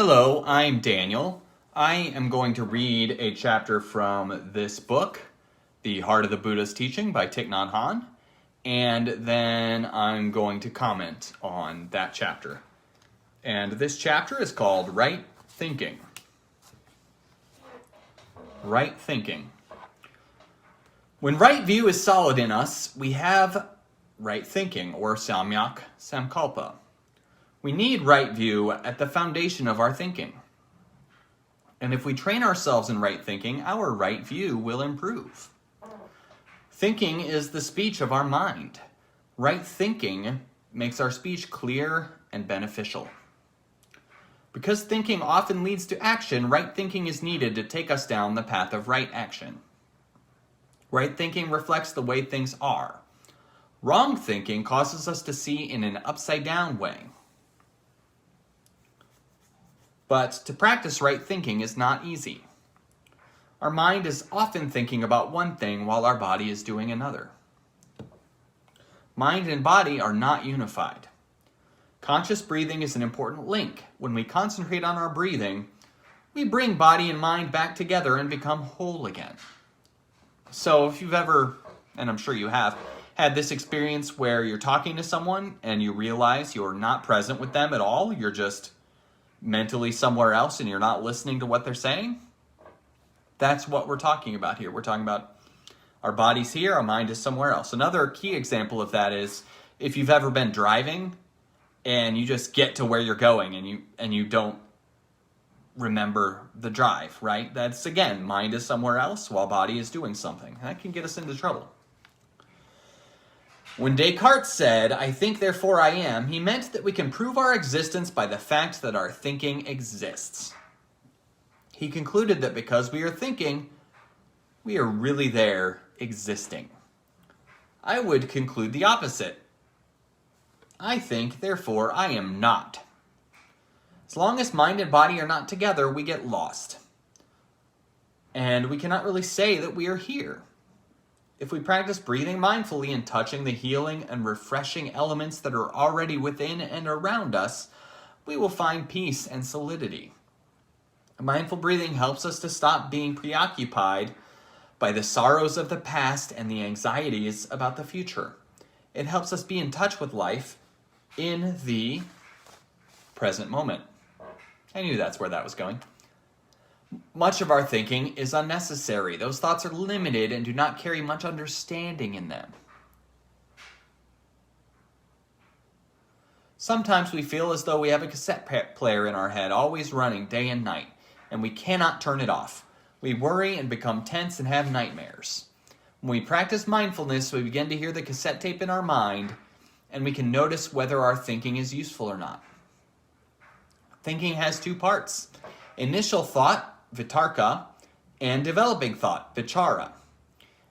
Hello, I'm Daniel. I am going to read a chapter from this book, The Heart of the Buddha's Teaching by Thich Nhat Hanh, and then I'm going to comment on that chapter. And this chapter is called Right Thinking. Right Thinking. When right view is solid in us, we have right thinking, or samyak samkalpa. We need right view at the foundation of our thinking. And if we train ourselves in right thinking, our right view will improve. Thinking is the speech of our mind. Right thinking makes our speech clear and beneficial. Because thinking often leads to action, right thinking is needed to take us down the path of right action. Right thinking reflects the way things are. Wrong thinking causes us to see in an upside-down way. But to practice right thinking is not easy. Our mind is often thinking about one thing while our body is doing another. Mind and body are not unified. Conscious breathing is an important link. When we concentrate on our breathing, we bring body and mind back together and become whole again. So if you've ever, and I'm sure you have, had this experience where you're talking to someone and you realize you're not present with them at all, you're just mentally somewhere else and you're not listening to what they're saying, that's what we're talking about here. We're talking about our body's here, our mind is somewhere else. Another key example of that is if you've ever been driving and you just get to where you're going and you don't remember the drive, right? That's, again, mind is somewhere else while body is doing something. That can get us into trouble. When Descartes said, "I think, therefore I am," he meant that we can prove our existence by the fact that our thinking exists. He concluded that because we are thinking, we are really there, existing. I would conclude the opposite. I think, therefore I am not. As long as mind and body are not together, we get lost. And we cannot really say that we are here. If we practice breathing mindfully and touching the healing and refreshing elements that are already within and around us, we will find peace and solidity. Mindful breathing helps us to stop being preoccupied by the sorrows of the past and the anxieties about the future. It helps us be in touch with life in the present moment. I knew that's where that was going. Much of our thinking is unnecessary. Those thoughts are limited and do not carry much understanding in them. Sometimes we feel as though we have a cassette player in our head, always running day and night, and we cannot turn it off. We worry and become tense and have nightmares. When we practice mindfulness, we begin to hear the cassette tape in our mind, and we can notice whether our thinking is useful or not. Thinking has two parts: initial thought, vitarka, and developing thought, vichara.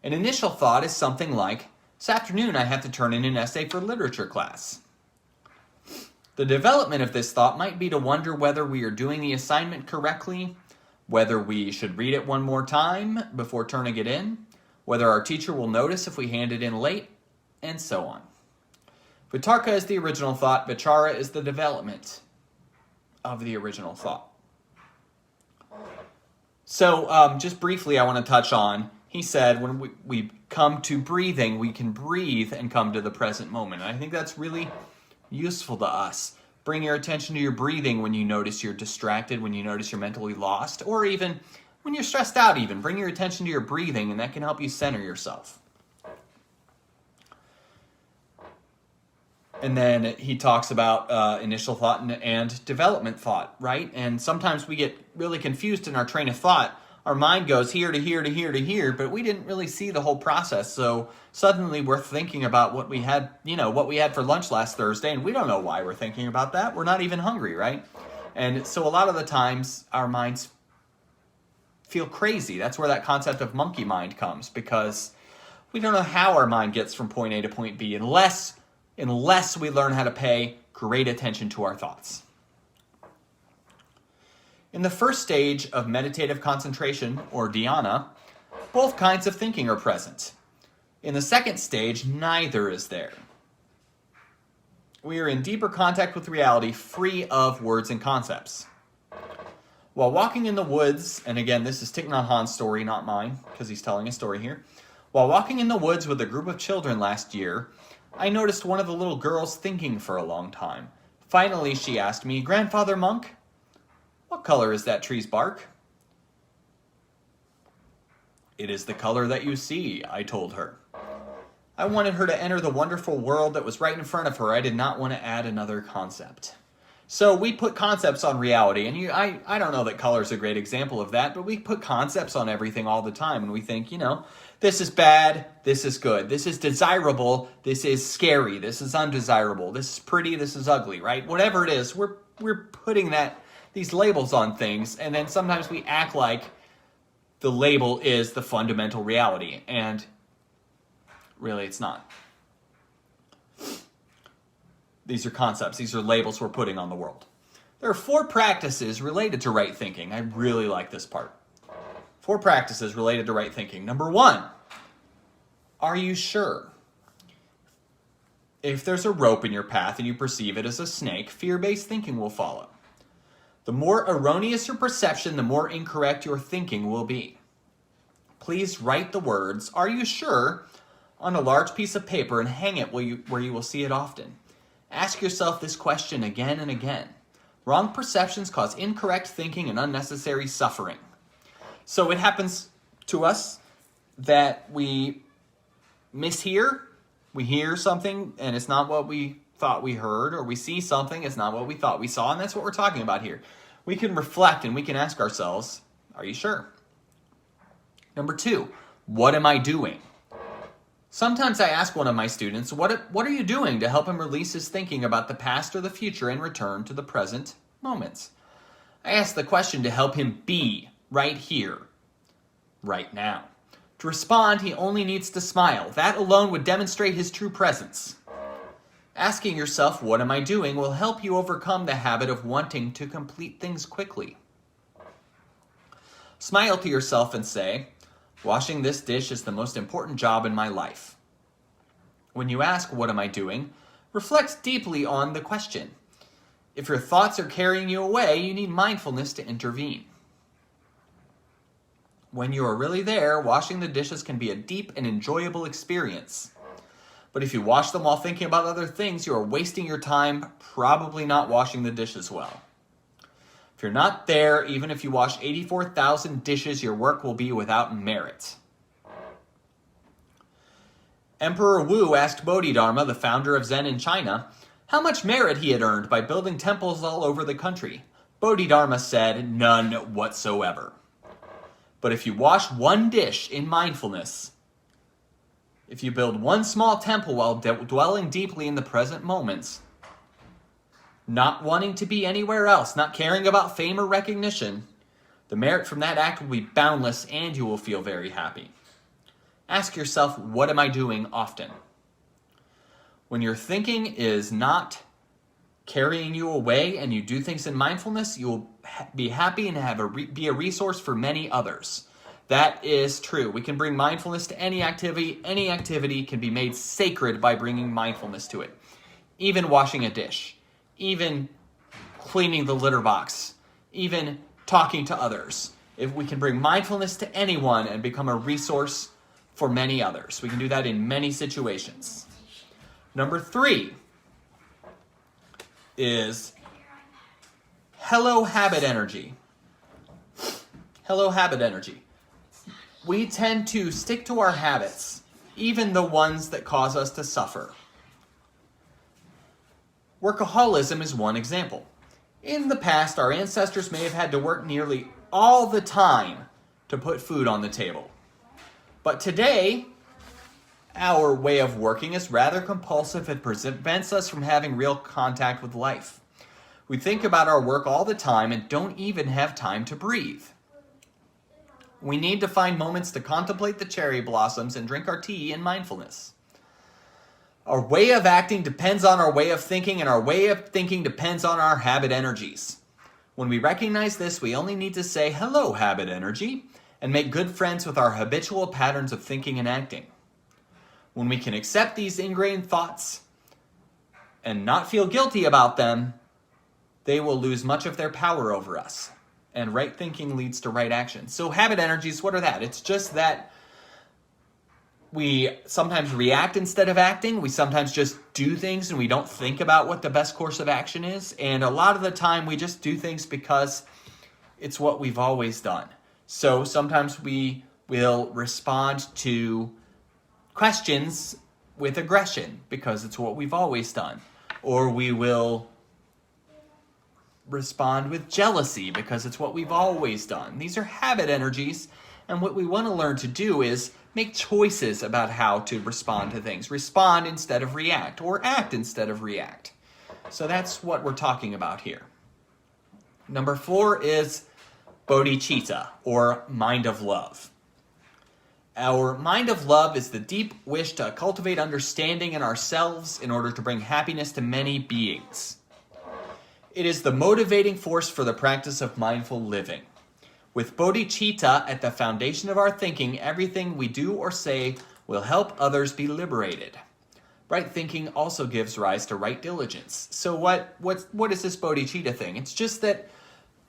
An initial thought is something like, "This afternoon I have to turn in an essay for literature class." The development of this thought might be to wonder whether we are doing the assignment correctly, whether we should read it one more time before turning it in, whether our teacher will notice if we hand it in late, and so on. Vitarka is the original thought, vichara is the development of the original thought. So just briefly I want to touch on, he said when we come to breathing, we can breathe and come to the present moment. And I think that's really useful to us. Bring your attention to your breathing when you notice you're distracted, when you notice you're mentally lost, or even when you're stressed out even. Bring your attention to your breathing and that can help you center yourself. And then he talks about initial thought and development thought, right? And sometimes we get really confused in our train of thought. Our mind goes here to here to here to here, but we didn't really see the whole process. So suddenly we're thinking about what we had for lunch last Thursday, and we don't know why we're thinking about that. We're not even hungry, right? And so a lot of the times our minds feel crazy. That's where that concept of monkey mind comes, because we don't know how our mind gets from point A to point B unless we learn how to pay great attention to our thoughts. In the first stage of meditative concentration, or dhyana, both kinds of thinking are present. In the second stage, neither is there. We are in deeper contact with reality, free of words and concepts. While walking in the woods, and again, this is Thich Nhat Hanh's story, not mine, because he's telling a story here. While walking in the woods with a group of children last year, I noticed one of the little girls thinking for a long time. Finally, she asked me, "Grandfather Monk, what color is that tree's bark?" "It is the color that you see," I told her. I wanted her to enter the wonderful world that was right in front of her. I did not want to add another concept. So we put concepts on reality, and I don't know that color is a great example of that, but we put concepts on everything all the time, and we think, this is bad, this is good, this is desirable, this is scary, this is undesirable, this is pretty, this is ugly, right? Whatever it is, we're putting these labels on things, and then sometimes we act like the label is the fundamental reality, and really it's not. These are concepts. These are labels we're putting on the world. There are 4 practices related to right thinking. I really like this part. 4 practices related to right thinking. Number 1, are you sure? If there's a rope in your path and you perceive it as a snake, fear-based thinking will follow. The more erroneous your perception, the more incorrect your thinking will be. Please write the words, "Are you sure?" on a large piece of paper and hang it where you will see it often. Ask yourself this question again and again. Wrong perceptions cause incorrect thinking and unnecessary suffering. So it happens to us that we mishear. We hear something and it's not what we thought we heard, or we see something, it's not what we thought we saw, and that's what we're talking about here. We can reflect and we can ask ourselves, are you sure? Number 2, what am I doing? Sometimes I ask one of my students, what are you doing to help him release his thinking about the past or the future and return to the present moments? I ask the question to help him be right here, right now. To respond, he only needs to smile. That alone would demonstrate his true presence. Asking yourself, what am I doing, will help you overcome the habit of wanting to complete things quickly. Smile to yourself and say, washing this dish is the most important job in my life. When you ask, what am I doing, reflect deeply on the question. If your thoughts are carrying you away, you need mindfulness to intervene. When you are really there, washing the dishes can be a deep and enjoyable experience. But if you wash them while thinking about other things, you are wasting your time, probably not washing the dishes well. If you're not there, even if you wash 84,000 dishes, your work will be without merit. Emperor Wu asked Bodhidharma, the founder of Zen in China, how much merit he had earned by building temples all over the country. Bodhidharma said, none whatsoever. But if you wash one dish in mindfulness, if you build one small temple while dwelling deeply in the present moments, not wanting to be anywhere else, not caring about fame or recognition, the merit from that act will be boundless and you will feel very happy. Ask yourself, what am I doing often? When your thinking is not carrying you away and you do things in mindfulness, you will be happy and be a resource for many others. That is true. We can bring mindfulness to any activity. Any activity can be made sacred by bringing mindfulness to it. Even washing a dish, even cleaning the litter box, even talking to others. If we can bring mindfulness to anyone and become a resource for many others. We can do that in many situations. Number 3 is hello habit energy. Hello habit energy. We tend to stick to our habits, even the ones that cause us to suffer. Workaholism is one example. In the past, our ancestors may have had to work nearly all the time to put food on the table. But today, our way of working is rather compulsive and prevents us from having real contact with life. We think about our work all the time and don't even have time to breathe. We need to find moments to contemplate the cherry blossoms and drink our tea in mindfulness. Our way of acting depends on our way of thinking, and our way of thinking depends on our habit energies. When we recognize this, we only need to say, hello, habit energy, and make good friends with our habitual patterns of thinking and acting. When we can accept these ingrained thoughts and not feel guilty about them, they will lose much of their power over us, and right thinking leads to right action. So habit energies, what are that? It's just that we sometimes react instead of acting. We sometimes just do things and we don't think about what the best course of action is. And a lot of the time we just do things because it's what we've always done. So sometimes we will respond to questions with aggression because it's what we've always done. Or we will respond with jealousy because it's what we've always done. These are habit energies, and what we want to learn to do is make choices about how to respond to things. Respond instead of react, or act instead of react. So that's what we're talking about here. Number 4 is bodhicitta, or mind of love. Our mind of love is the deep wish to cultivate understanding in ourselves in order to bring happiness to many beings. It is the motivating force for the practice of mindful living. With bodhicitta at the foundation of our thinking, everything we do or say will help others be liberated. Right thinking also gives rise to right diligence. So what is this bodhicitta thing? It's just that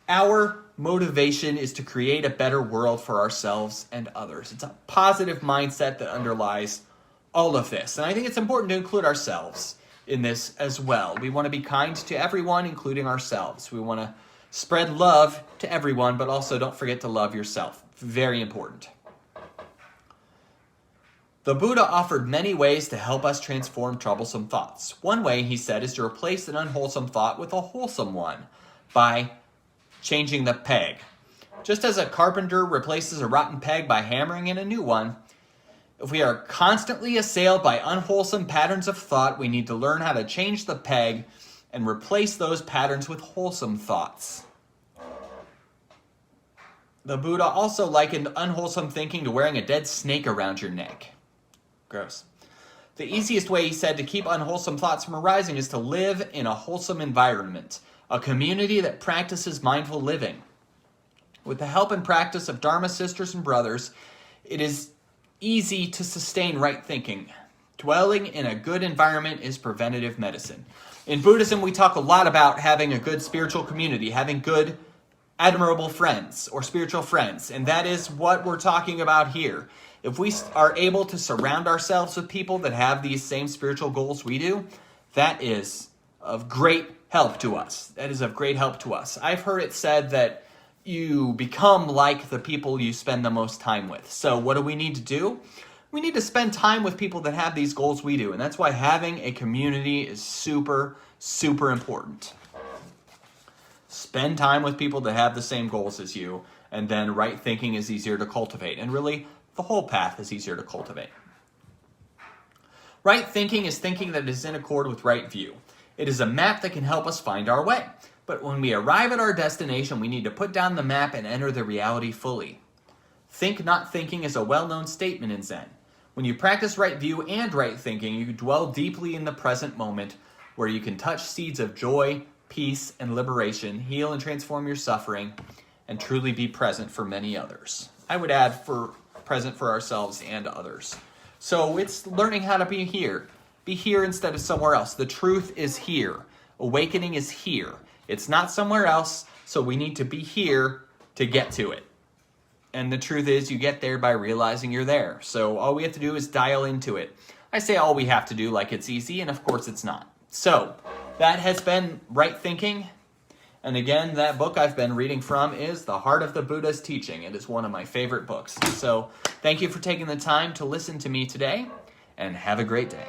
our motivation is to create a better world for ourselves and others. It's a positive mindset that underlies all of this. And I think it's important to include ourselves in this as well. We want to be kind to everyone, including ourselves. We want to spread love to everyone, but also don't forget to love yourself. Very important. The Buddha offered many ways to help us transform troublesome thoughts. One way, he said, is to replace an unwholesome thought with a wholesome one by changing the peg. Just as a carpenter replaces a rotten peg by hammering in a new one, if we are constantly assailed by unwholesome patterns of thought, we need to learn how to change the peg and replace those patterns with wholesome thoughts. The Buddha also likened unwholesome thinking to wearing a dead snake around your neck. Gross. The easiest way, he said, to keep unwholesome thoughts from arising is to live in a wholesome environment, a community that practices mindful living. With the help and practice of Dharma sisters and brothers, it is easy to sustain right thinking. Dwelling in a good environment is preventative medicine. In Buddhism, we talk a lot about having a good spiritual community, having good, admirable friends or spiritual friends, and that is what we're talking about here. If we are able to surround ourselves with people that have these same spiritual goals we do, that is of great help to us. That is of great help to us. I've heard it said that you become like the people you spend the most time with. So what do we need to do? We need to spend time with people that have these goals we do. And that's why having a community is super, super important. Spend time with people that have the same goals as you. And then right thinking is easier to cultivate. And really, the whole path is easier to cultivate. Right thinking is thinking that is in accord with right view. It is a map that can help us find our way. But when we arrive at our destination, we need to put down the map and enter the reality fully. Think not thinking is a well-known statement in Zen. When you practice right view and right thinking, you dwell deeply in the present moment where you can touch seeds of joy, peace, and liberation, heal and transform your suffering, and truly be present for many others. I would add present for ourselves and others. So it's learning how to be here. Be here instead of somewhere else. The truth is here. Awakening is here. It's not somewhere else, so we need to be here to get to it. And the truth is, you get there by realizing you're there. So all we have to do is dial into it. I say all we have to do like it's easy, and of course it's not. So that has been Right Thinking. And again, that book I've been reading from is The Heart of the Buddha's Teaching. It is one of my favorite books. So thank you for taking the time to listen to me today, and have a great day.